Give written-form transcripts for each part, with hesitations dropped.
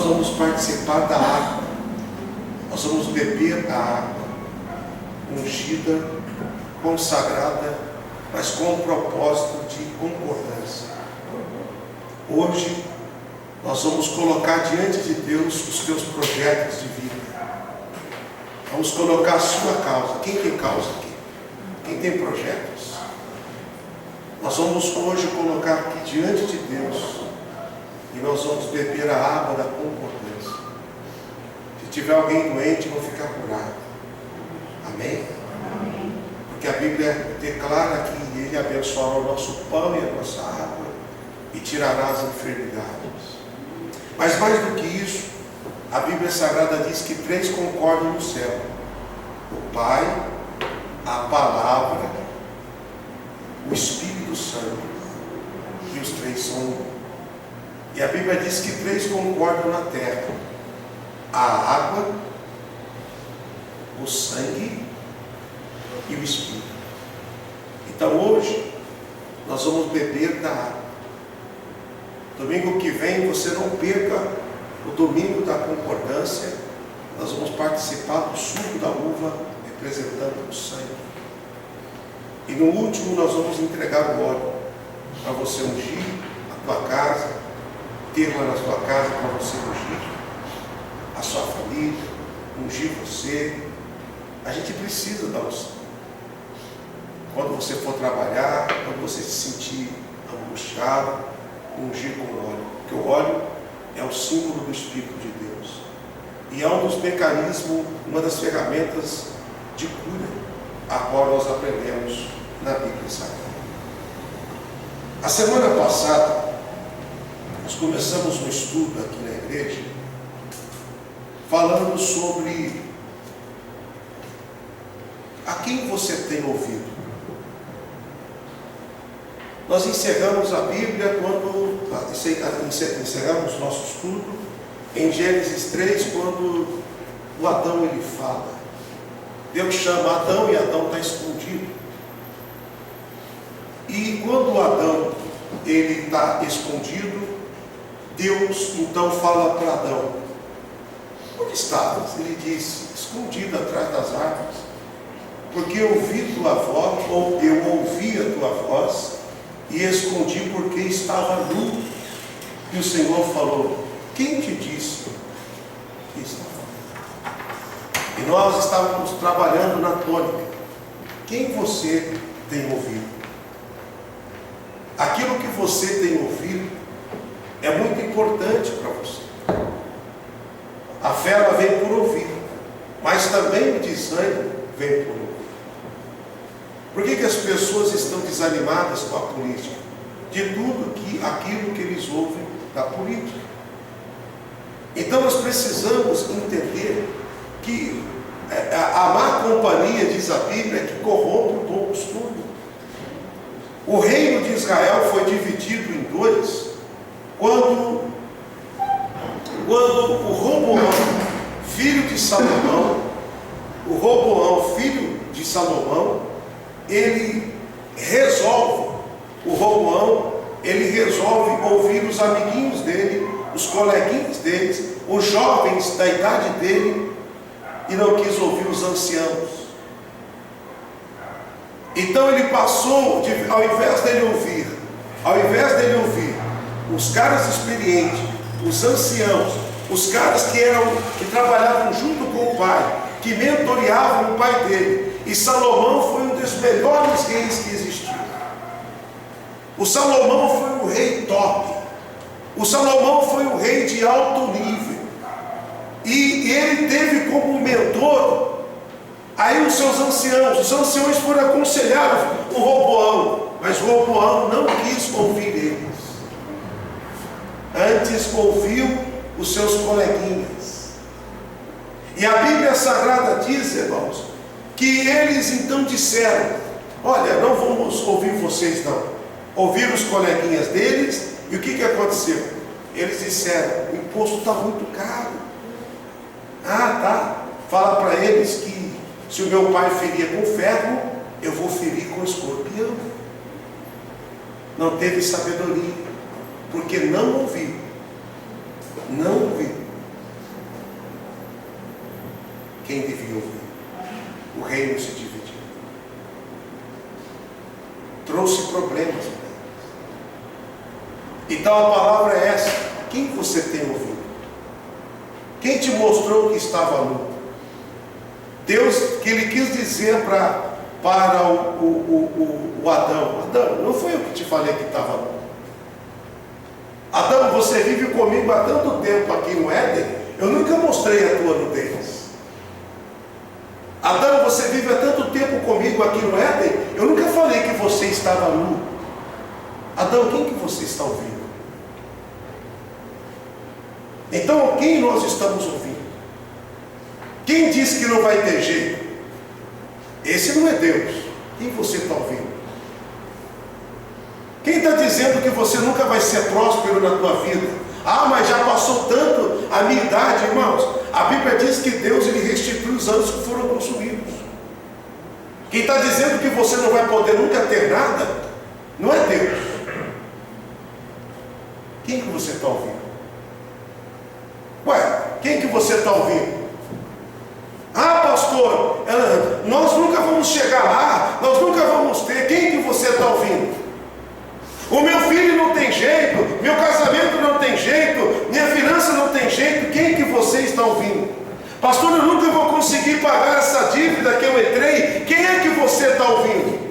nós vamos participar da água, nós vamos beber da água ungida, consagrada, mas com um propósito de concordância. Hoje nós vamos colocar diante de Deus os teus projetos de vida. Vamos colocar a sua causa. Quem tem causa aqui? Quem tem projetos? Nós vamos hoje colocar aqui diante de Deus e nós vamos beber a água da concordância. Se tiver alguém doente, vão ficar curados. Amém? Amém. Porque a Bíblia declara que Ele abençoará o nosso pão e a nossa água e tirará as enfermidades. Mas mais do que isso, a Bíblia Sagrada diz que 3 concordam no céu: o Pai, a Palavra, o Espírito Santo. E os 3 são um. E a Bíblia diz que 3 concordam na terra: a água, o sangue e o Espírito. Então hoje nós vamos beber da água. Domingo que vem você não perca o domingo da concordância. Nós vamos participar do suco da uva, representando o sangue. E no último nós vamos entregar o óleo para você ungir a tua casa, ter lá na sua casa para você ungir a sua família, ungir você. A gente precisa da unção. Quando você for trabalhar, quando você se sentir angustiado, ungir com óleo. Porque o óleo é o símbolo do Espírito de Deus. E é um dos mecanismos, uma das ferramentas de cura, a qual nós aprendemos na Bíblia Sagrada. A semana passada, nós começamos um estudo aqui na igreja, falando sobre a quem você tem ouvido. Nós encerramos a Bíblia encerramos nosso estudo em Gênesis 3, quando o Adão ele fala. Deus chama Adão e Adão está escondido. E quando o Adão ele está escondido, Deus então fala para Adão: onde estavas? Ele diz: escondido atrás das árvores, porque eu ouvi tua voz, ou eu ouvi a tua voz e escondi porque estava nu. E o Senhor falou: quem te disse que estava nu? E nós estávamos trabalhando na tônica: quem você tem ouvido? Aquilo que você tem ouvido é muito importante para você. A fé ela vem por ouvir, mas também o desânimo vem por ouvir. Por que as pessoas estão desanimadas com a política? De tudo aquilo que eles ouvem da política. Então nós precisamos entender que a má companhia, diz a Bíblia, que corrompe o bom costume. O reino de Israel foi dividido em 2 quando o Roboão, filho de Salomão, ele resolve ouvir os amiguinhos dele, os coleguinhas deles, os jovens da idade dele, e não quis ouvir os anciãos. Então ele passou, ao invés dele ouvir os caras experientes, os anciãos, os caras que trabalhavam junto com o pai, que mentoreavam o pai dele. E Salomão foi um dos melhores reis que existiu. O Salomão foi um rei top. O Salomão foi um rei de alto nível. E ele teve como mentor aí os seus anciãos. Os anciãos foram aconselhar o Roboão, mas o Roboão não quis ouvir eles. Antes ouviu os seus coleguinhas. E a Bíblia Sagrada diz, irmãos, que eles então disseram: olha, não vamos ouvir vocês não. Ouviram os coleguinhas deles, e o que aconteceu? Eles disseram: o imposto está muito caro. Ah, tá. Fala para eles que se o meu pai feria com ferro, eu vou ferir com escorpião. Não teve sabedoria, porque não ouviu. quem devia ouvir. O reino se dividiu. Trouxe problemas para eles. Então a palavra é essa: quem você tem ouvido? Quem te mostrou que estava nu? Deus, que ele quis dizer para o Adão: Adão, não foi eu que te falei que estava nu. Adão, você vive comigo há tanto tempo aqui no Éden, eu nunca mostrei a tua nudez. Adão, você vive há tanto tempo comigo aqui no Éden, eu nunca falei que você estava nu. Adão, quem que você está ouvindo? Então, quem nós estamos ouvindo? Quem disse que não vai ter jeito? Esse não é Deus. Quem você está ouvindo? Quem está dizendo que você nunca vai ser próspero na tua vida? Ah, mas já passou tanto a minha idade, irmãos. A Bíblia diz que Deus, ele restitui os anos que foram consumidos. Quem está dizendo que você não vai poder nunca ter nada, não é Deus. Quem que você está ouvindo? Ué, quem que você está ouvindo? Ah, pastor, nós nunca vamos chegar lá, nós nunca vamos ter. Quem que você está ouvindo? O meu filho não tem jeito, meu casamento não tem jeito, minha finança não tem jeito. Quem que você está ouvindo? Pastor, eu nunca vou conseguir pagar essa dívida que eu entrei. Quem é que você está ouvindo?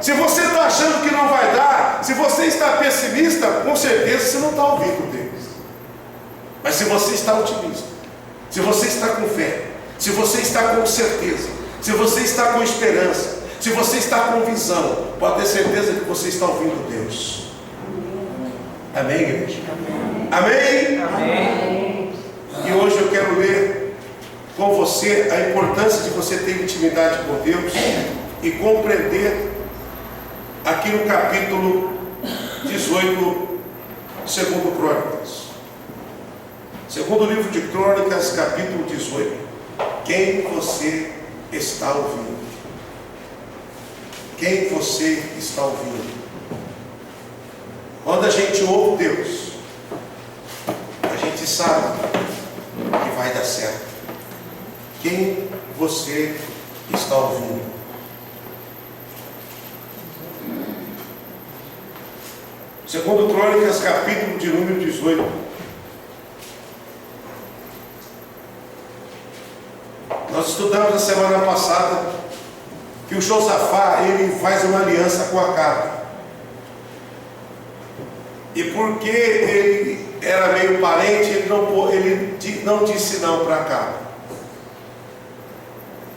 Se você está achando que não vai dar, se você está pessimista, com certeza você não está ouvindo Deus. Mas se você está otimista, se você está com fé, se você está com certeza, se você está com esperança, se você está com visão, pode ter certeza que você está ouvindo Deus. Amém, igreja? Amém? Amém. E hoje eu quero ler com você a importância de você ter intimidade com Deus e compreender aqui no capítulo 18, segundo Crônicas. Segundo livro de Crônicas, capítulo 18. Quem você está ouvindo? Quem você está ouvindo? Quando a gente ouve Deus, a gente sabe que vai dar certo. Quem você está ouvindo? Segundo Crônicas, capítulo de número 18. Nós estudamos na semana passada que o Josafá, ele faz uma aliança com Acabe. E porque ele era meio parente, ele não disse não para Acabe.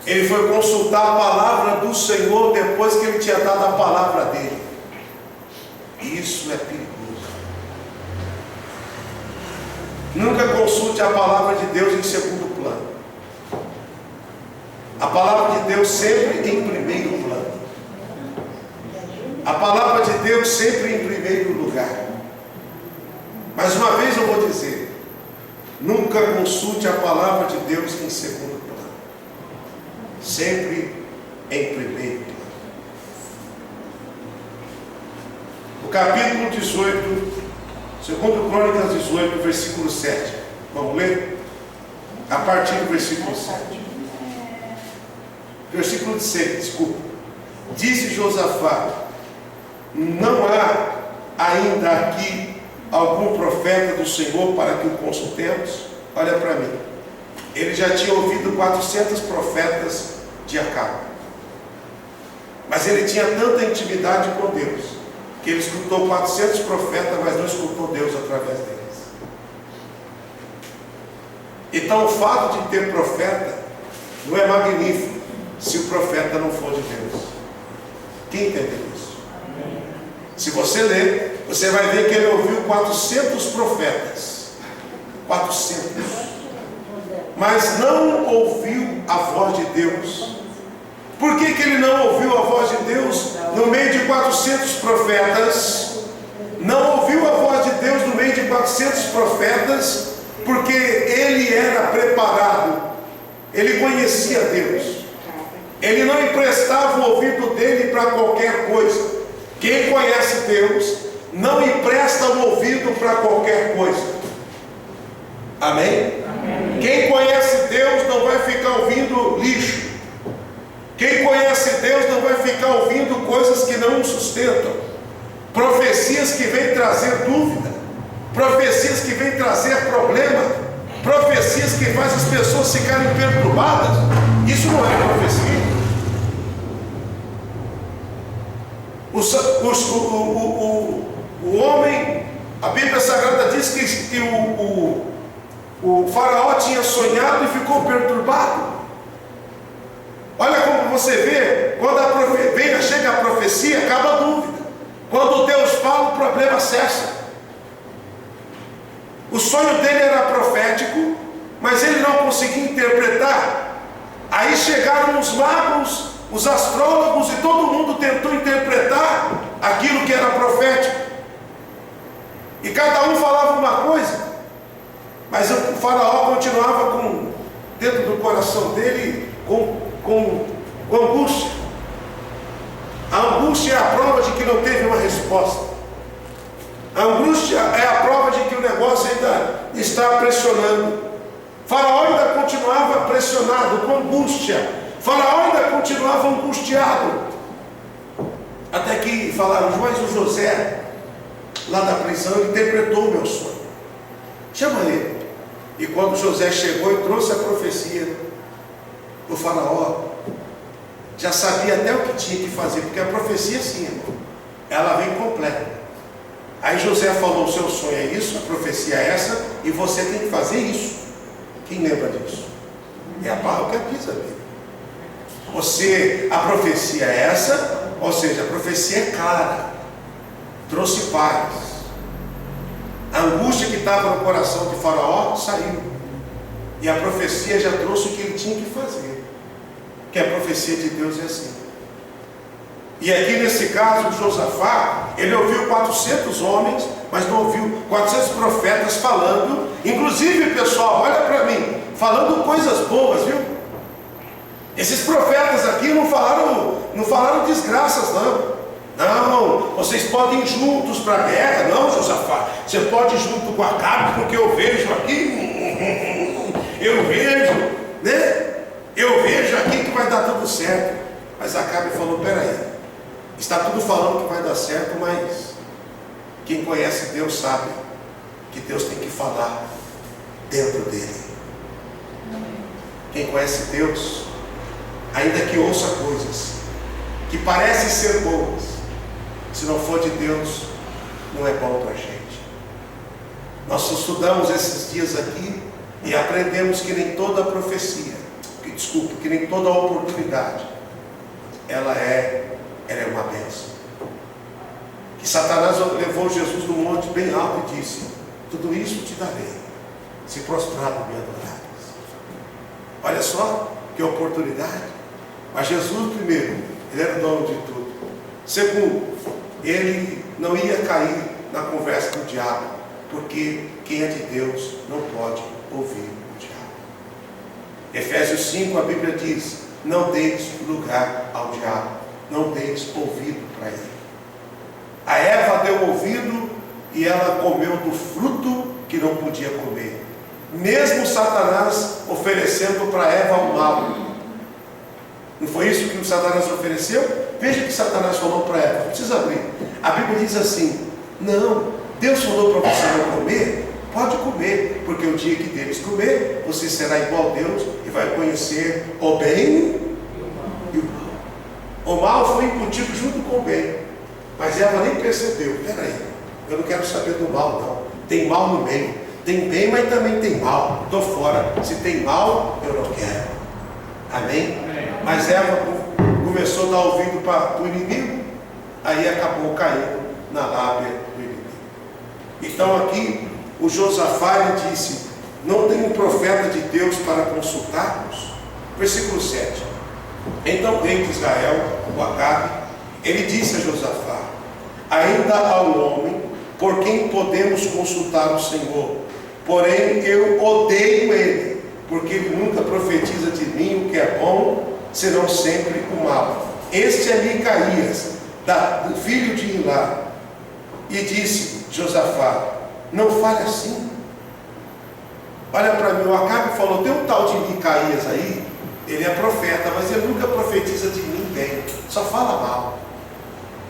Ele foi consultar a palavra do Senhor depois que ele tinha dado a palavra dele. E isso é perigoso. Nunca consulte a palavra de Deus em segundo plano. A palavra de Deus sempre em primeiro plano. A palavra de Deus sempre em primeiro lugar. Mais uma vez eu vou dizer: nunca consulte a palavra de Deus em segundo plano. Sempre em primeiro plano. O capítulo 18, segundo Crônicas 18, versículo 7. Vamos ler? A partir do versículo 7. Versículo 6, desculpa. Disse Josafá: não há ainda aqui algum profeta do Senhor para que o consultemos? Olha para mim. Ele já tinha ouvido 400 profetas de Acabe. Mas ele tinha tanta intimidade com Deus, que ele escutou 400 profetas, mas não escutou Deus através deles. Então o fato de ter profeta não é magnífico se o profeta não for de Deus. Quem entendeu isso? Se você ler, você vai ver que ele ouviu 400 profetas. 400. Mas não ouviu a voz de Deus. Por que ele não ouviu a voz de Deus no meio de 400 profetas? Não ouviu a voz de Deus no meio de 400 profetas, porque ele era preparado. Ele conhecia Deus. Ele não emprestava o ouvido dele para qualquer coisa. Quem conhece Deus não empresta o ouvido para qualquer coisa. Amém? Amém. Quem conhece ouvindo lixo. Quem conhece Deus não vai ficar ouvindo coisas que não o sustentam. Profecias que vêm trazer dúvida. Profecias que vêm trazer problema. Profecias que fazem as pessoas ficarem perturbadas. Isso não é profecia. O homem, a Bíblia Sagrada diz que o faraó tinha sonhado e ficou perturbado. Olha como você vê, quando chega a profecia, acaba a dúvida. Quando Deus fala, o problema cessa. O sonho dele era profético, mas ele não conseguia interpretar. Aí chegaram os magos, os astrólogos, e todo mundo tentou interpretar aquilo que era profético. E cada um falava uma coisa, mas o faraó continuava dentro do coração dele com angústia. A angústia é a prova de que não teve uma resposta. A angústia é a prova de que o negócio ainda está pressionando. Faraó ainda continuava pressionado, com angústia. Faraó ainda continuava angustiado. Até que falaram, mas o José, lá da prisão, ele interpretou o meu sonho. Chama ele. E quando José chegou e trouxe a profecia, o faraó já sabia até o que tinha que fazer, porque a profecia, sim, irmão, ela vem completa. Aí José falou, o seu sonho é isso, a profecia é essa, e você tem que fazer isso. Quem lembra disso? É a palavra que diz a Bíblia. A profecia é essa, ou seja, a profecia é clara, trouxe paz. A angústia que estava no coração de Faraó saiu, e a profecia já trouxe o que ele tinha que fazer, que a profecia de Deus é assim. E aqui nesse caso, o Josafá, ele ouviu 400 homens, mas não ouviu 400 profetas falando, inclusive, pessoal, olha para mim, falando coisas boas, viu? Esses profetas aqui não falaram desgraças, não. Não, vocês podem ir juntos para a guerra. Não, Josafá, você pode ir junto com Acabe, porque eu vejo aqui, eu vejo, né? Eu vejo aqui que vai dar tudo certo. Mas Acabe falou, peraí, está tudo falando que vai dar certo, mas quem conhece Deus sabe que Deus tem que falar dentro dele. Quem conhece Deus, ainda que ouça coisas que parecem ser boas, se não for de Deus, não é bom para a gente. Nós estudamos esses dias aqui e aprendemos que nem toda profecia, que nem toda oportunidade, ela é uma bênção. Que Satanás levou Jesus no monte bem alto e disse, tudo isso te darei, se prostrado me adorares. Olha só que oportunidade. Mas Jesus, primeiro, ele era o dono de tudo. Segundo, ele não ia cair na conversa do diabo, porque quem é de Deus não pode ouvir o diabo. Efésios 5, a Bíblia diz, não deis lugar ao diabo, não deis ouvido para ele. A Eva deu ouvido e ela comeu do fruto que não podia comer, mesmo Satanás oferecendo para Eva o mal. Não foi isso que o Satanás ofereceu? Veja o que Satanás falou para Eva, não precisa abrir. A Bíblia diz assim, não, Deus falou para você não comer, pode comer, porque o dia que deles comer, você será igual a Deus e vai conhecer o bem e o mal. O mal foi incutido junto com o bem, mas ela nem percebeu. Peraí, eu não quero saber do mal não, tem mal no meio, tem bem, mas também tem mal, estou fora, se tem mal, eu não quero. Amém? Amém. Mas Eva começou a dar ouvido para o inimigo, aí acabou caindo na lábia do inimigo. Então aqui o Josafá ele disse, não tem um profeta de Deus para consultarmos? Versículo 7. Então o rei de Israel, o Acabe, ele disse a Josafá, ainda há um homem por quem podemos consultar o Senhor, porém eu odeio ele, porque ele nunca profetiza de mim o que é bom, senão sempre o mal. Este é Micaías, do filho de Ilá. E disse Josafá, não fale assim. Olha para mim, o Acabe falou, tem um tal de Micaías aí, Ele é profeta, mas ele nunca profetiza de ninguém, só fala mal.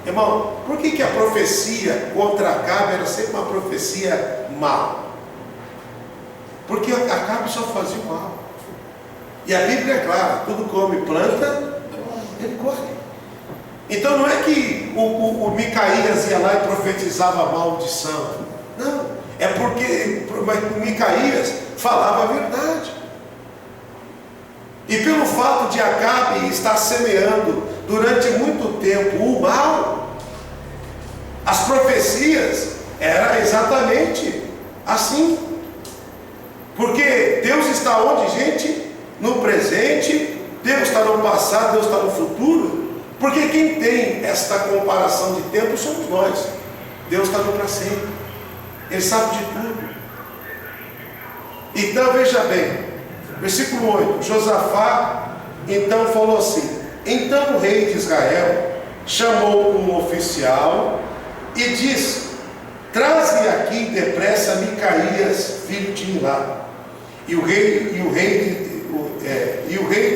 Irmão, por que a profecia contra Acabe era sempre uma profecia mal? Porque Acabe só fazia o mal. E a Bíblia é clara: tudo come planta, ele colhe. Então não é que o Micaías ia lá e profetizava a maldição. Não, é porque o Micaías falava a verdade. E pelo fato de Acabe estar semeando durante muito tempo o mal, as profecias eram exatamente assim. Porque Deus está onde, gente? No presente. Deus está no passado, Deus está no futuro. Porque quem tem esta comparação de tempo somos nós. Deus está no para sempre. Ele sabe de tudo. Então veja bem, versículo 8: Josafá então falou assim: então o rei de Israel chamou um oficial e disse: traze aqui depressa Micaías, filho de Imlá. E o rei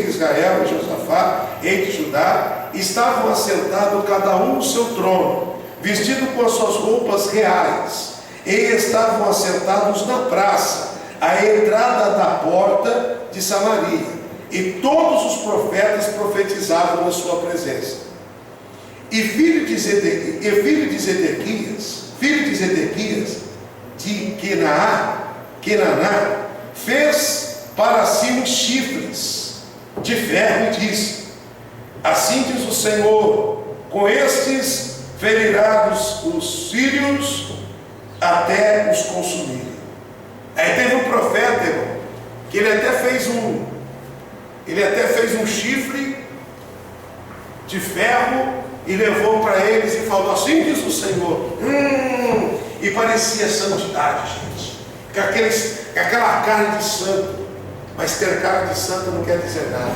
de Israel e Josafá, rei de Judá, estavam assentados cada um no seu trono, vestido com as suas roupas reais, e estavam assentados na praça, à entrada da porta de Samaria, e todos os profetas profetizavam na sua presença. E filho de Zedequias, de Kenaná, fez para si uns chifres de ferro e disse: assim diz o Senhor, com estes ferirás os sírios até os consumirem. Aí teve um profeta, irmão, que ele até fez um chifre de ferro e levou para eles e falou: assim diz o Senhor. E parecia santidade, gente, com aquela carne de santo. Mas ter carne de santo não quer dizer nada.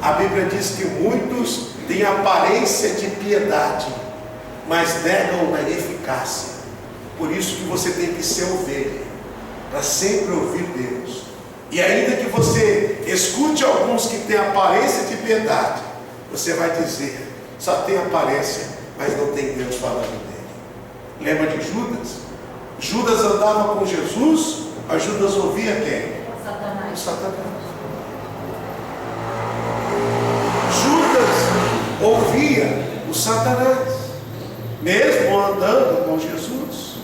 A Bíblia diz que muitos têm aparência de piedade, mas negam na eficácia. Por isso que você tem que ser ovelha, para sempre ouvir Deus. E ainda que você escute alguns que têm aparência de piedade, você vai dizer: só tem aparência, mas não tem Deus falando dele. Lembra de Judas? Judas andava com Jesus, mas Judas ouvia quem? Satanás. Judas ouvia o Satanás, mesmo andando com Jesus.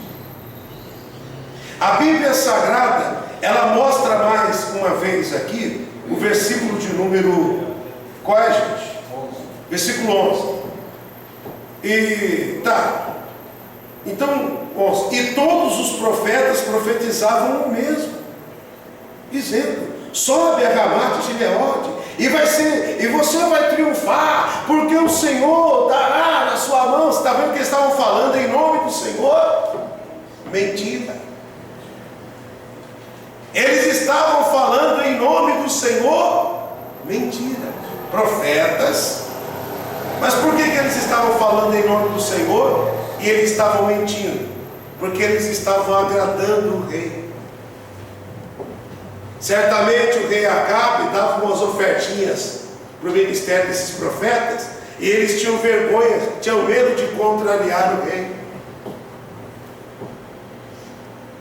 A Bíblia Sagrada, ela mostra mais uma vez aqui o versículo de número, qual é, gente? 11. Versículo 11. E tá. Então, 11. E todos os profetas profetizavam o mesmo, dizendo: sobe a Ramá de Gileade, e você vai triunfar, porque o Senhor dará na sua mão. Você está vendo que eles estavam falando em nome do Senhor? Mentira. Eles estavam falando em nome do Senhor? Mentira. Profetas. Mas por que eles estavam falando em nome do Senhor e eles estavam mentindo? Porque eles estavam agradando o rei. Certamente o rei Acabe dava umas ofertinhas para o ministério desses profetas, e eles tinham vergonha, tinham medo de contrariar o rei.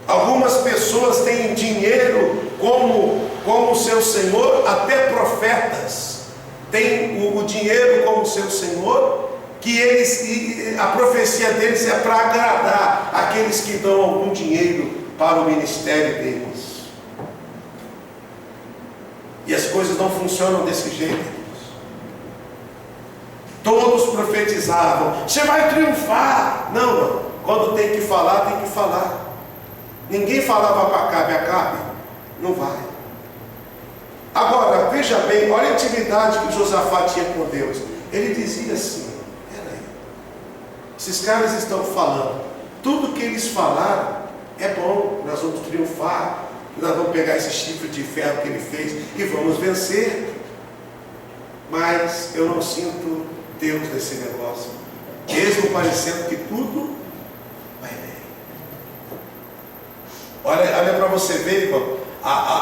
Algumas pessoas têm dinheiro como seu senhor, até profetas têm o dinheiro como seu senhor, que a profecia deles é para agradar aqueles que dão algum dinheiro para o ministério deles. E as coisas não funcionam desse jeito, irmãos. Todos profetizavam: você vai triunfar. Não. Quando tem que falar, tem que falar. Ninguém falava para Acabe: não vai. Agora, veja bem, olha a intimidade que Josafá tinha com Deus. Ele dizia assim: peraí, esses caras estão falando, tudo que eles falaram é bom, nós vamos triunfar, nós vamos pegar esse chifre de ferro que ele fez e vamos vencer. Mas eu não sinto Deus nesse negócio, mesmo parecendo que tudo vai bem. Olha para você ver, irmão,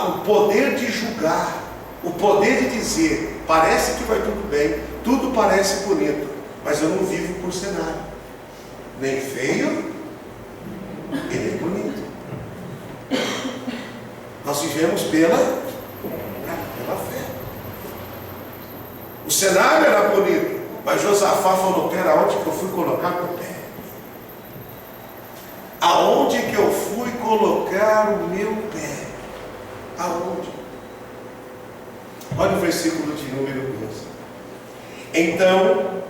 o poder de julgar O poder de dizer, parece que vai tudo bem, tudo parece bonito, mas eu não vivo por cenário, nem feio e nem bonito. Nós vivemos pela fé. O cenário era bonito, mas Josafá falou: pera, onde que eu fui colocar meu pé? Aonde que eu fui colocar o meu pé? Aonde? Olha o versículo de número 12. Então,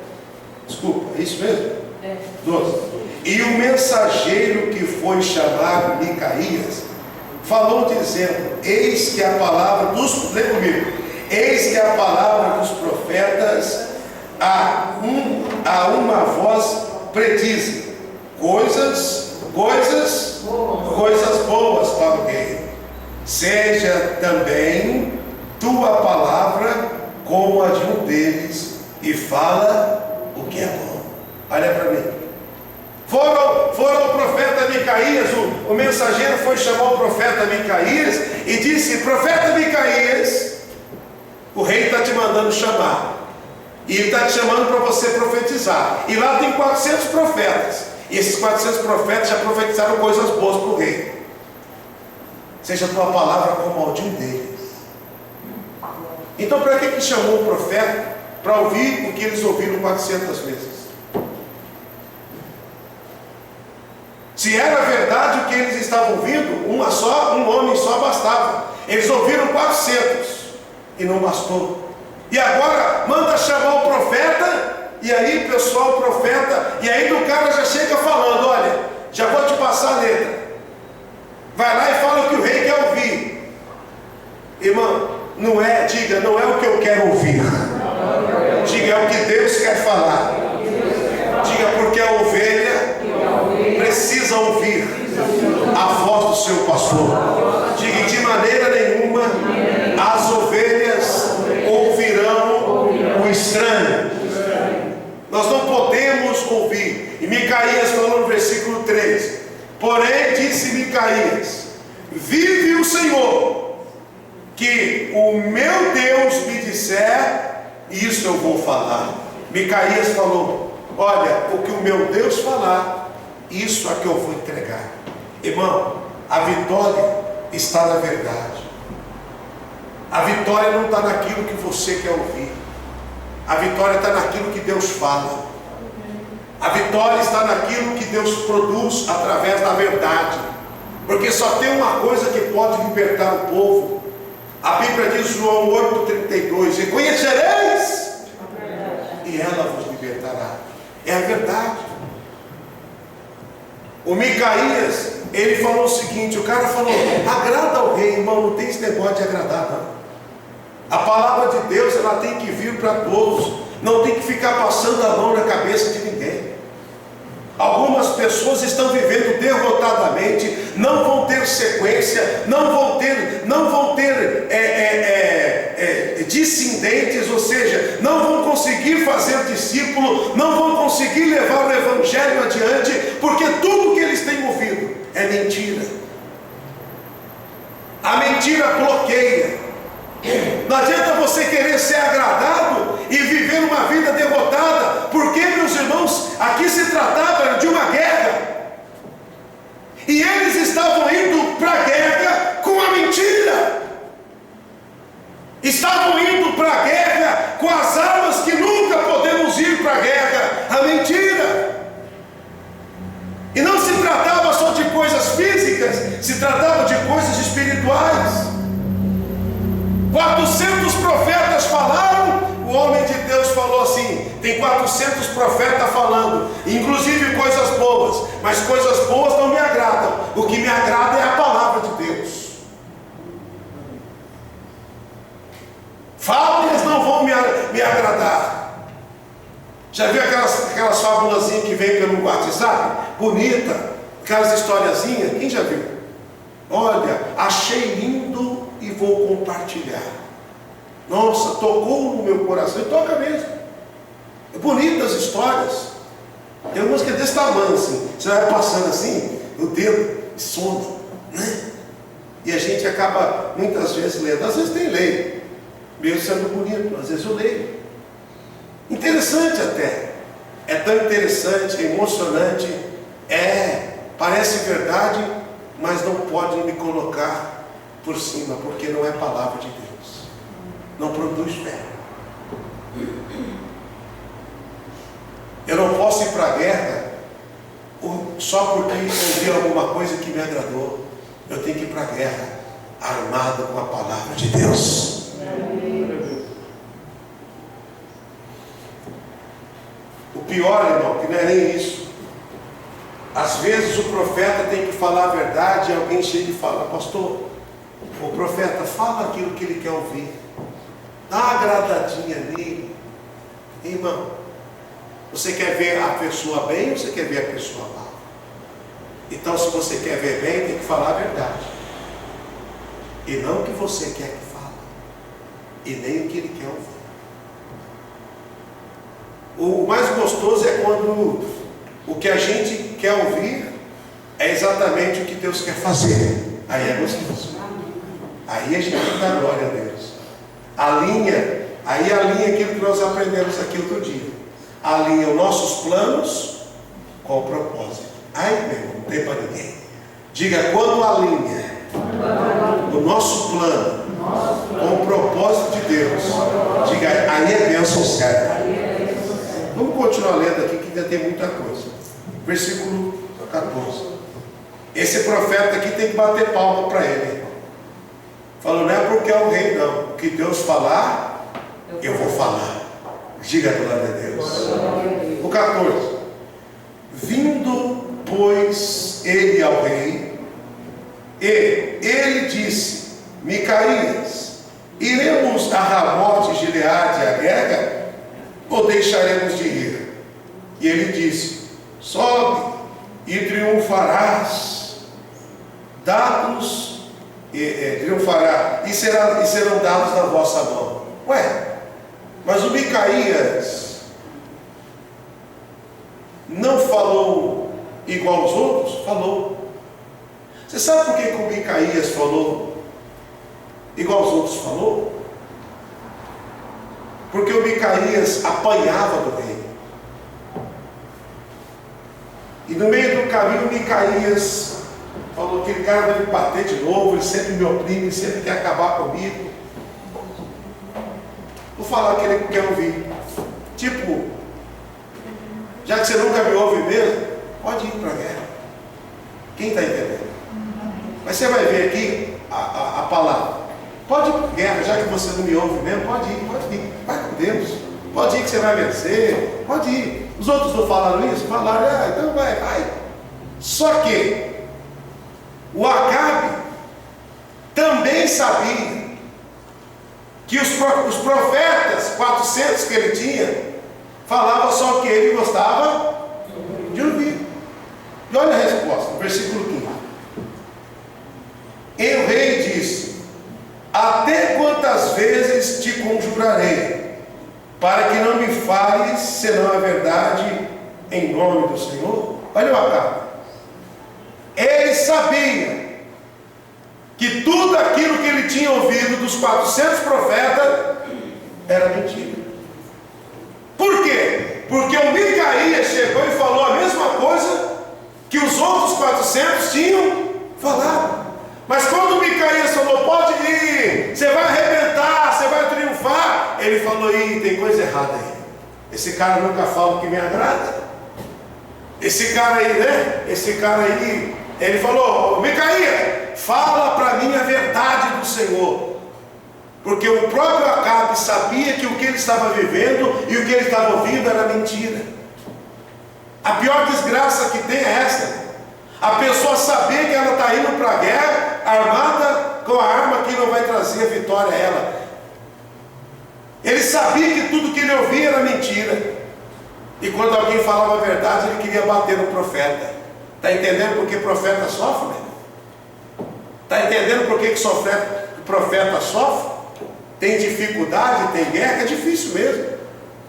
desculpa, é isso mesmo? 12. E o mensageiro que foi chamado Micaías falou dizendo: eis que a palavra dos, lê comigo, eis que a palavra dos profetas a uma voz prediz coisas boas para o rei. Seja também tua palavra como a de um deles, e fala o que é bom. Olha para mim. Foram o profeta Micaías, o mensageiro foi chamar o profeta Micaías e disse: profeta Micaías, o rei está te mandando chamar, e ele está te chamando para você profetizar, e lá tem 400 profetas, e esses 400 profetas já profetizaram coisas boas para o rei. Seja a tua palavra como a de um deles. Então, para que chamou o profeta? Para ouvir o que eles ouviram 400 vezes. Se era verdade o que eles estavam ouvindo, um homem só bastava. Eles ouviram 400 e não bastou. E agora manda chamar o profeta, e aí pessoal, o profeta, e aí o cara já chega falando: olha, já vou te passar a letra. Vai lá e fala o que o rei quer ouvir. Irmão, não é o que eu quero ouvir. Diga, é o que Deus quer falar. Diga, porque a ovelha precisa ouvir a voz do seu pastor. Diga, de maneira nenhuma as ovelhas ouvirão o estranho. Nós não podemos ouvir. E Micaías falou no versículo 3: porém disse Micaías: vive o Senhor, que o meu Deus me disser, isso eu vou falar. Micaías falou: olha, o que o meu Deus falar, isso é que eu vou entregar. Irmão, a vitória está na verdade. A vitória não está naquilo que você quer ouvir. A vitória está naquilo que Deus fala. A vitória está naquilo que Deus produz através da verdade. Porque só tem uma coisa que pode libertar o povo. A Bíblia diz, João 8,32: reconhecereis, e ela vos libertará. É a verdade. O Micaías, ele falou o seguinte: o cara falou, agrada ao rei. Irmão, não tem esse negócio de agradar, não. A palavra de Deus, ela tem que vir para todos. Não tem que ficar passando a mão na cabeça de ninguém. Algumas pessoas estão vivendo derrotadamente, não vão ter sequência, não vão ter descendentes, ou seja, não vão conseguir fazer discípulo, não vão conseguir levar o evangelho adiante, porque tudo que eles têm ouvido é mentira. A mentira bloqueia. Não adianta você querer ser agradado e viver uma vida derrotada, porque, meus irmãos, aqui se tratava de uma guerra, e eles estavam indo para a guerra com a mentira, estavam indo para a guerra com as armas que nunca podemos ir para a guerra, a mentira. E não se tratava só de coisas físicas, se tratava de coisas espirituais. 400 profetas falaram, o homem de Deus falou assim: tem 400 profetas falando, inclusive coisas boas, mas coisas boas não me agradam. O que me agrada é a palavra de Deus. Fábulas não vão me agradar. Já viu aquelas fábulazinhas que vem pelo WhatsApp? Bonita, aquelas historiazinhas, quem já viu? Olha, achei lindo e vou compartilhar. Nossa, tocou no meu coração. E toca mesmo. É bonitas histórias. Tem umas que é desse tamanho assim. Você vai passando assim, o dedo soma, né? E a gente acaba muitas vezes lendo. Às vezes tem lei, mesmo sendo bonito. Às vezes eu leio. Interessante até. É tão interessante, é emocionante. Parece verdade, mas não pode me colocar por cima, porque não é palavra de Deus. Não produz fé. Eu não posso ir para a guerra só porque ouvi alguma coisa que me agradou. Eu tenho que ir para a guerra armado com a palavra de Deus. O pior, irmão, que não é nem isso. Às vezes o profeta tem que falar a verdade e alguém chega e fala: pastor, o profeta fala aquilo que ele quer ouvir. Dá uma agradadinha nele. Irmão, você quer ver a pessoa bem ou você quer ver a pessoa mal? Então, se você quer ver bem, tem que falar a verdade. E não o que você quer que fale. E nem o que ele quer ouvir. O mais gostoso é quando o que a gente quer ouvir é exatamente o que Deus quer fazer. Aí é gostoso. Aí a gente tem que dar glória a Deus. Alinha aquilo que nós aprendemos aqui outro dia. Alinha os nossos planos com o propósito. Ai, meu irmão, não tem para ninguém. Diga: quando alinha o nosso plano com o propósito de Deus, diga: aí é bênção certa. Vamos continuar lendo aqui, que ainda tem muita coisa. Versículo 14. Esse profeta aqui tem que bater palma para ele. Falou: não é porque é o rei, não. O que Deus falar, eu vou falar. Diga glória a Deus. O 14. Vindo, pois, ele ao rei, e ele disse: Micaías, iremos a Ramote de Gileade à guerra, ou deixaremos de ir? E ele disse: sobe e triunfarás, dados, triunfará, e serão dados na vossa mão. Ué, mas o Micaías não falou igual aos outros? Falou. Você sabe por que o Micaías falou igual aos outros falou? Porque o Micaías apanhava do rei. E no meio do caminho o Micaías falou: aquele cara vai me bater de novo, ele sempre me oprime, ele sempre quer acabar comigo. Vou falar o que ele quer ouvir. Tipo, já que você nunca me ouve mesmo, pode ir para a guerra. Quem está entendendo? Mas você vai ver aqui a palavra. Pode ir para a guerra, já que você não me ouve mesmo, pode ir. Vai com Deus. Pode ir que você vai vencer. Pode ir. Os outros não falaram isso? Falaram: então vai. Só que o Acabe também sabia que os profetas, 400 que ele tinha, falavam só o que ele gostava de ouvir. E olha a resposta, versículo 15. E o rei disse: até quantas vezes te conjurarei, para que não me fales senão a verdade em nome do Senhor? Olha o Acabe. Ele sabia que tudo aquilo que ele tinha ouvido dos 400 profetas era mentira. Por quê? Porque o Micaías chegou e falou a mesma coisa que os outros 400 tinham falado. Mas quando o Micaías falou: pode ir, você vai arrebentar, você vai triunfar, ele falou: tem coisa errada aí. Esse cara nunca fala o que me agrada. Esse cara aí, ele falou: Micaías, fala para mim a verdade do Senhor. Porque o próprio Acabe sabia que o que ele estava vivendo e o que ele estava ouvindo era mentira. A pior desgraça que tem é essa: a pessoa saber que ela está indo para a guerra armada com a arma que não vai trazer a vitória a ela. Ele sabia que tudo que ele ouvia era mentira. E quando alguém falava a verdade, ele queria bater no profeta. Está entendendo por que o profeta sofre? Está entendendo por que o profeta sofre? Tem dificuldade, tem guerra, é difícil mesmo.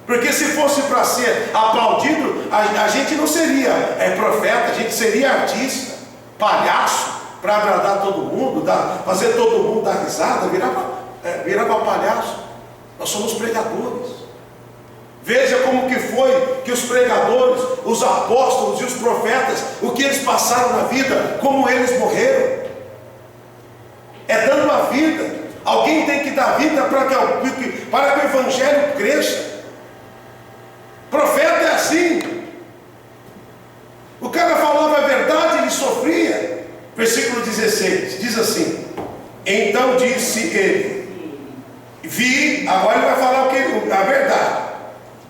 Porque se fosse para ser aplaudido, a gente não seria profeta, a gente seria artista, palhaço, para agradar todo mundo, fazer todo mundo dar risada, virava palhaço. Nós somos pregadores. Veja como que foi que os pregadores, os apóstolos e os profetas, o que eles passaram na vida, como eles morreram. É dando a vida. Alguém tem que dar vida para que o evangelho cresça. Profeta é assim. O cara falava a verdade, ele sofria. Versículo 16, diz assim: então disse ele, vi, agora ele vai falar a verdade.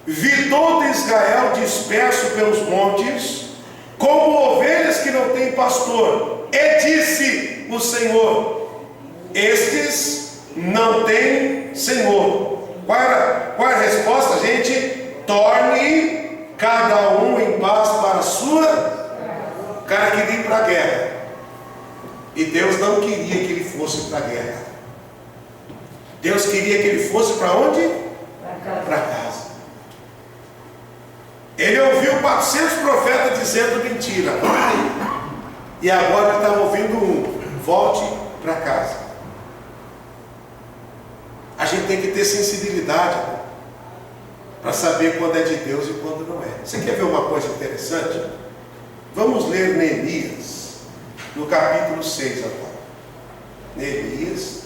Vi todo Israel disperso pelos montes, como ovelhas que não têm pastor. E disse o Senhor: estes não têm Senhor. Qual é a resposta, gente? Torne cada um em paz para a sua. O cara queria ir para a guerra, e Deus não queria que ele fosse para a guerra. Deus queria que ele fosse para onde? Para casa. Ele ouviu 400 profetas dizendo mentira, e agora ele estava ouvindo volte para casa. A gente tem que ter sensibilidade para saber quando é de Deus e quando não é. Você quer ver uma coisa interessante? Vamos ler Neemias, no capítulo 6 agora. Neemias,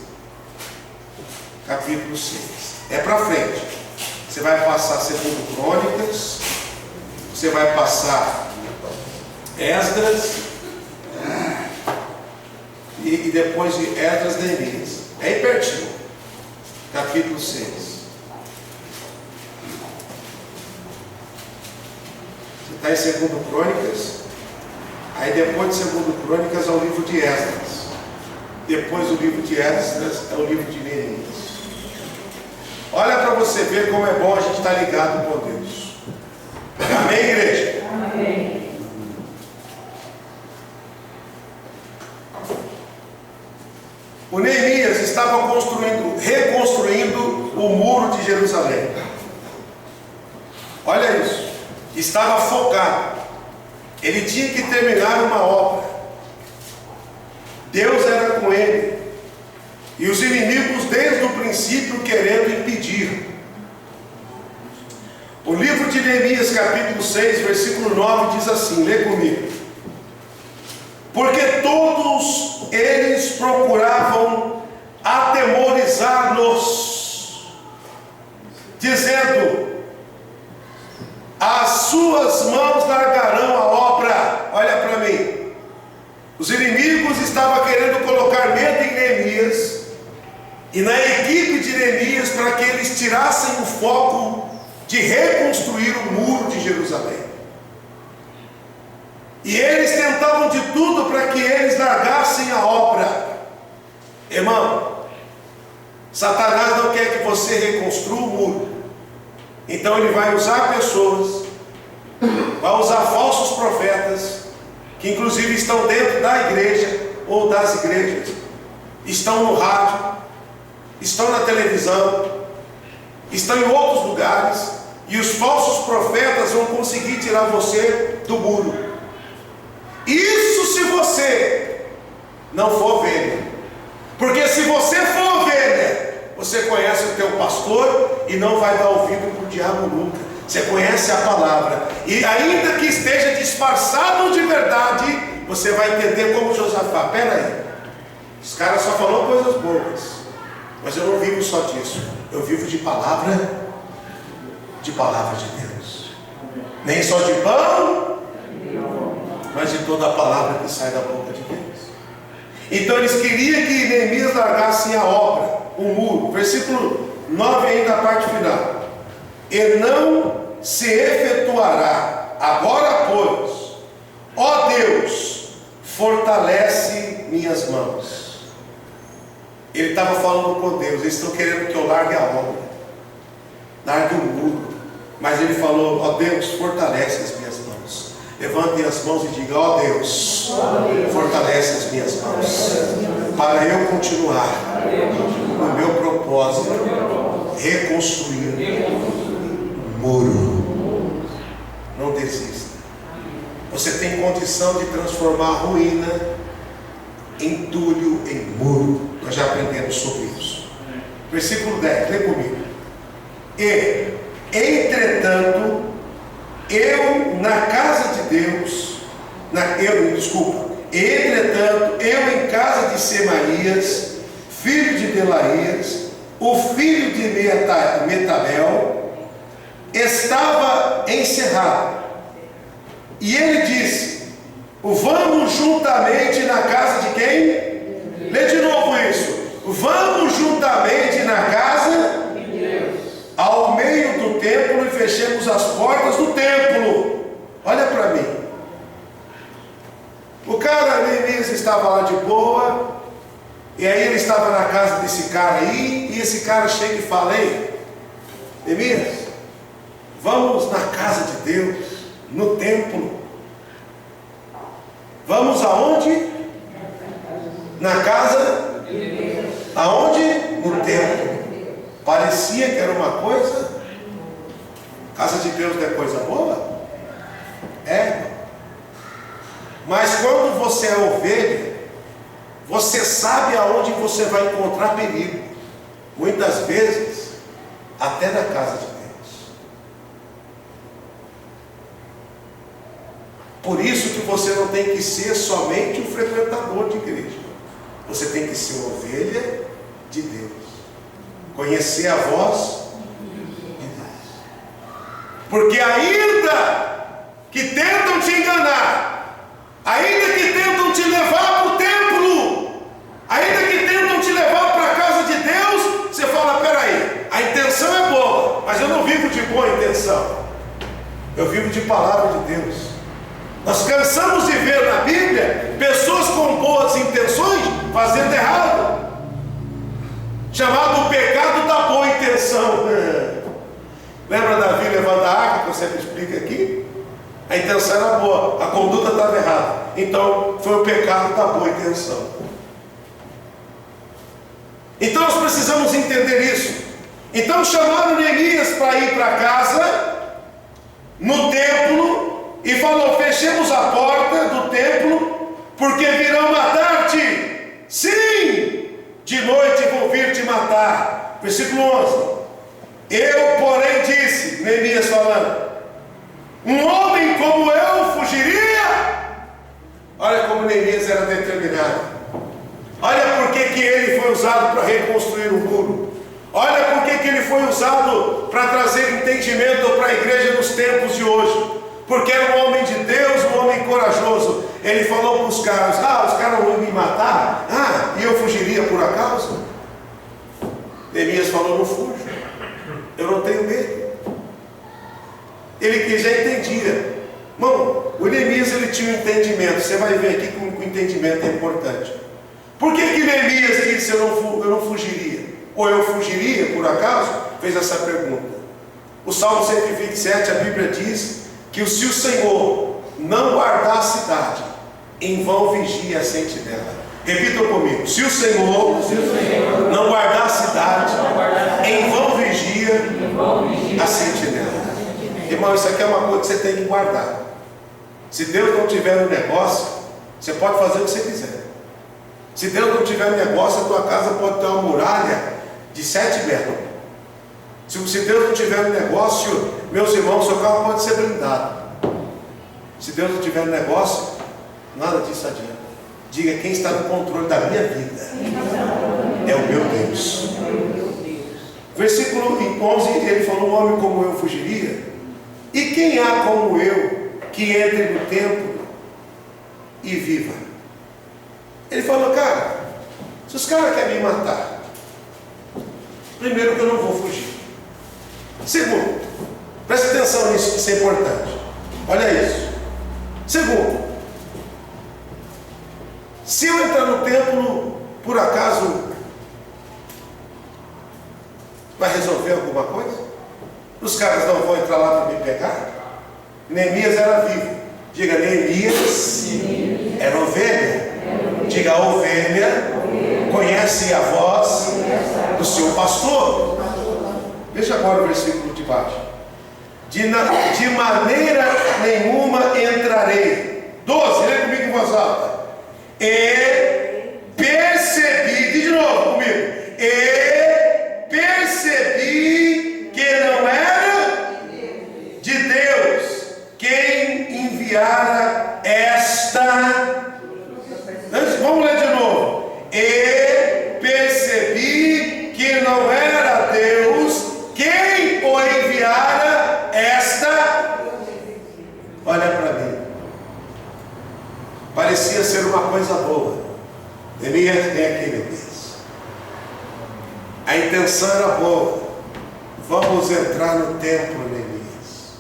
capítulo 6. É para frente. Você vai passar 2 Crônicas, você vai passar Esdras, e depois de Esdras, Neemias. É aí pertinho. Capítulo 6. Você está em 2 Crônicas. Aí depois de 2 Crônicas é o livro de Esdras. Depois do livro de Esdras é o livro de Neemias. Olha para você ver como é bom a gente estar ligado com Deus. Amém, igreja? Amém. O Neemias estava reconstruindo o muro de Jerusalém. Olha isso. Estava focado. Ele tinha que terminar uma obra. Deus era com ele. E os inimigos desde o princípio querendo impedir. O livro de Neemias, capítulo 6, versículo 9, diz assim, lê comigo. Porque todos eles procuravam atemorizar-nos, dizendo: as suas mãos largarão a obra. Olha para mim. Os inimigos estavam querendo colocar medo em Neemias e na equipe de Neemias para que eles tirassem o foco de reconstruir o muro de Jerusalém. E eles tentavam de tudo para que eles largassem a obra. Irmão, Satanás não quer que você reconstrua o muro. Então ele vai usar pessoas, vai usar falsos profetas, que inclusive estão dentro da igreja ou das igrejas, estão no rádio, estão na televisão, estão em outros lugares, e os falsos profetas vão conseguir tirar você do muro. Isso se você não for ovelha. Porque se você for ovelha, você conhece o teu pastor e não vai dar ouvido para o diabo nunca. Você conhece a palavra. E ainda que esteja disfarçado de verdade, você vai entender como Josafá. Pera aí, os caras só falam coisas boas, mas eu não vivo só disso. Eu vivo de palavra de Deus. Nem só de pão, mas de toda a palavra que sai da boca de Deus. Então eles queriam que Neemias largasse a obra, o muro. Versículo 9 ainda a parte final. E não se efetuará agora, pois, ó Deus, fortalece minhas mãos. Ele estava falando com Deus. Eles estão querendo que eu largue a obra, largue o muro. Mas ele falou: ó Deus, fortalece as minhas mãos. Levante as mãos e diga: ó Deus, fortalece as minhas mãos, para eu continuar no meu propósito, reconstruir o muro. Não desista. Você tem condição de transformar a ruína em entulho, em muro. Nós já aprendemos sobre isso. Versículo 10, lê comigo. E, entretanto, eu na casa de Deus, entretanto, eu em casa de Semarias, filho de Delaías, o filho de Metabel, estava encerrado. E ele disse: vamos juntamente na casa de quem? Lê de novo isso. Vamos juntamente na casa de Deus, ao meio do templo, e fechemos as portas do templo. Olha para mim. O cara, Neemias, estava lá de boa, e aí ele estava na casa desse cara aí, e esse cara chega e fala: ei, Neemias, vamos na casa de Deus, no templo. Vamos aonde? Na casa de Deus. Aonde? No templo. Parecia que era uma coisa. Casa de Deus não é coisa boa? É. Mas quando você é ovelha, você sabe aonde você vai encontrar perigo. Muitas vezes, até na casa de Deus. Por isso que você não tem que ser somente um frequentador de igreja. Você tem que ser ovelha de Deus. Conhecer a voz de Deus. Porque ainda que tentam te enganar, ainda que tentam te levar para o templo, ainda que tentam te levar para a casa de Deus, você fala: peraí, a intenção é boa, mas eu não vivo de boa intenção. Eu vivo de palavra de Deus. Nós cansamos de ver na Bíblia pessoas com boas intenções fazendo errado, chamado o pecado da boa intenção. Lembra Davi levando a arca, que eu sempre explico aqui? A intenção era boa, a conduta estava errada. Então foi o pecado da boa intenção. Então nós precisamos entender isso. Então chamaram Neemias para ir para casa, no templo, e falou: fechemos a porta do templo, porque virão matar-te. Sim, de noite vou vir te matar. Versículo 11. Eu, porém, disse, Neemias falando: um homem como eu fugiria? Olha como Neemias era determinado. Olha por que ele foi usado para reconstruir o muro. Olha por que ele foi usado para trazer entendimento para a igreja nos tempos de hoje. Porque era um homem de Deus, um homem corajoso. Ele falou para os caras: os caras vão me matar? E eu fugiria por acaso? Neemias falou: não fujo, eu não tenho medo. Ele já entendia. Irmão, o Neemias, ele tinha um entendimento. Você vai ver aqui como o entendimento é importante. Por que Neemias disse: eu não fugiria? Ou eu fugiria por acaso? Fez essa pergunta. O Salmo 127, a Bíblia diz que se o Senhor não guardar a cidade, em vão vigia a sentinela. Repitam comigo: se o Senhor não guardar a cidade, em vão vigia a sentinela. Irmão, isso aqui é uma coisa que você tem que guardar. Se Deus não tiver um negócio, você pode fazer o que você quiser. Se Deus não tiver um negócio, a tua casa pode ter uma muralha de 7 metros. Se Deus não tiver um negócio, meus irmãos, seu carro pode ser blindado. Se Deus não tiver um negócio, nada disso adianta. Diga: quem está no controle da minha vida é o meu Deus. Versículo 11, ele falou: um homem como eu fugiria? E quem há como eu que entre no templo e viva? Ele falou: cara, se os caras querem me matar, primeiro que eu não vou fugir. Segundo, preste atenção nisso, isso é importante. Olha isso. Segundo, se eu entrar no templo, por acaso vai resolver alguma coisa? Os caras não vão entrar lá para me pegar? Neemias era vivo. Diga: Neemias era ovelha. Diga: a ovelha conhece a voz do seu pastor. Veja agora o versículo de baixo. De maneira nenhuma entrarei. 12, lê comigo em voz alta. E percebi, de novo comigo. E percebi que não uma coisa boa. Neemias tem aqui, Neemias. A intenção era boa. Vamos entrar no templo, Neemias.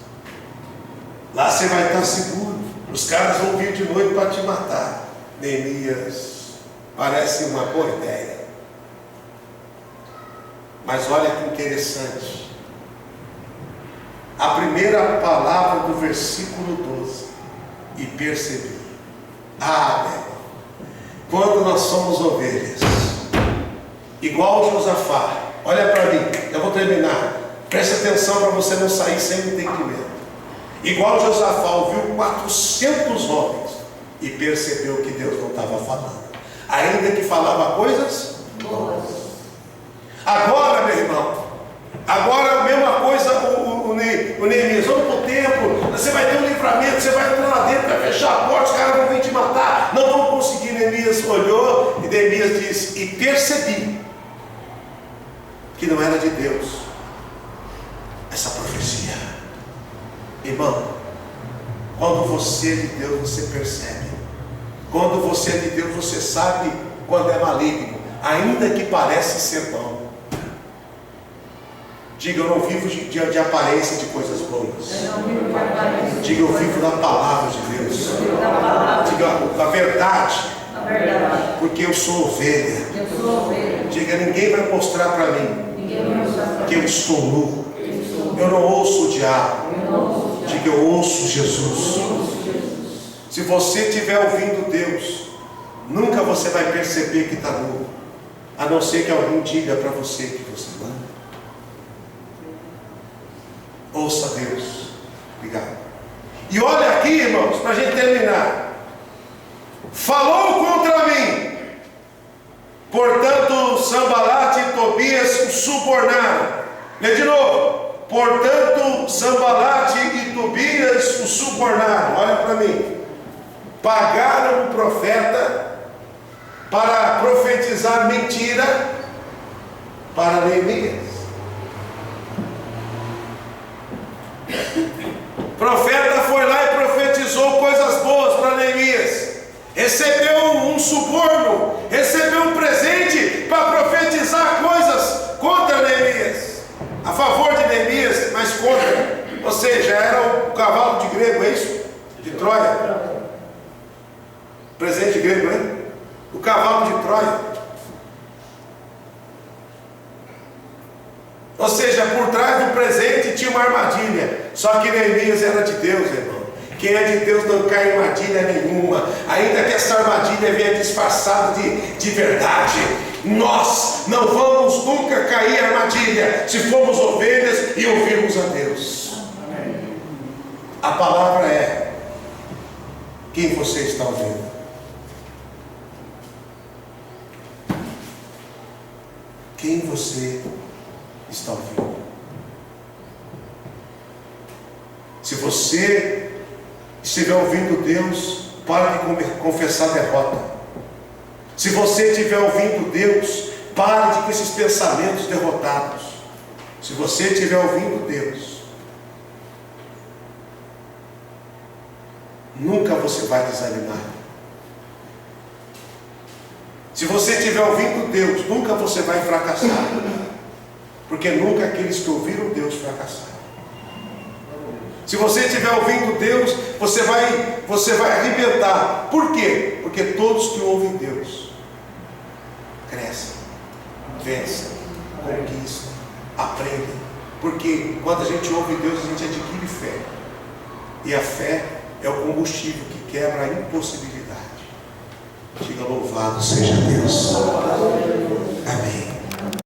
Lá você vai estar seguro. Os caras vão vir de noite para te matar. Neemias, parece uma boa ideia. Mas olha que interessante. A primeira palavra do versículo 12. E percebi. Ah, meu irmão, quando nós somos ovelhas, igual Josafá, olha para mim, eu vou terminar. Preste atenção para você não sair sem entendimento. Igual Josafá ouviu 400 homens e percebeu que Deus não estava falando, ainda que falava coisas boas. Agora, meu irmão, agora a mesma coisa, o Neemias, vamos para o templo, você vai ter um livramento, você vai entrar lá dentro, vai fechar a porta, os caras vão vir te matar, não vão conseguir. Neemias olhou e Neemias disse, e percebi que não era de Deus essa profecia. Irmão, quando você é de Deus, você percebe. Quando você é de Deus, você sabe quando é maligno, ainda que parece ser bom. Diga, eu não vivo de aparência de coisas boas. Diga, eu vivo da palavra de Deus. Diga, da verdade. Porque eu sou ovelha. Diga, ninguém vai mostrar para mim que eu estou nu. Eu não ouço o diabo. Diga, eu ouço Jesus. Se você estiver ouvindo Deus, nunca você vai perceber que está nu, a não ser que alguém diga para você que você não. Ouça Deus. Obrigado. E olha aqui, irmãos, para a gente terminar. Falou contra mim. Portanto, Sanbalate e Tobias o subornaram. Lê de novo. Portanto, Sanbalate e Tobias o subornaram. Olha para mim. Pagaram o profeta para profetizar mentira para Neemias. O profeta foi lá e profetizou coisas boas para Neemias. Recebeu um suborno, recebeu um presente para profetizar coisas contra Neemias, a favor de Neemias, mas contra. Ou seja, era o cavalo de grego, é isso? De Troia. Presente grego, né? O cavalo de Troia. Ou seja, por trás do presente tinha uma armadilha. Só que Neemias era de Deus, irmão. Quem é de Deus não cai em armadilha nenhuma, ainda que essa armadilha venha disfarçada de verdade. Nós não vamos nunca cair em armadilha se formos ovelhas e ouvirmos a Deus. A palavra é: quem você está ouvindo? Quem você está ouvindo? Se você estiver ouvindo Deus, pare de confessar derrota. Se você estiver ouvindo Deus, pare com esses pensamentos derrotados. Se você estiver ouvindo Deus, nunca você vai desanimar. Se você estiver ouvindo Deus, nunca você vai fracassar. Porque nunca aqueles que ouviram Deus fracassaram. Se você estiver ouvindo Deus, você vai arrebentar. Por quê? Porque todos que ouvem Deus crescem, vencem, conquistam, aprendem. Porque quando a gente ouve Deus, a gente adquire fé. E a fé é o combustível que quebra a impossibilidade. Diga, louvado seja Deus. Amém.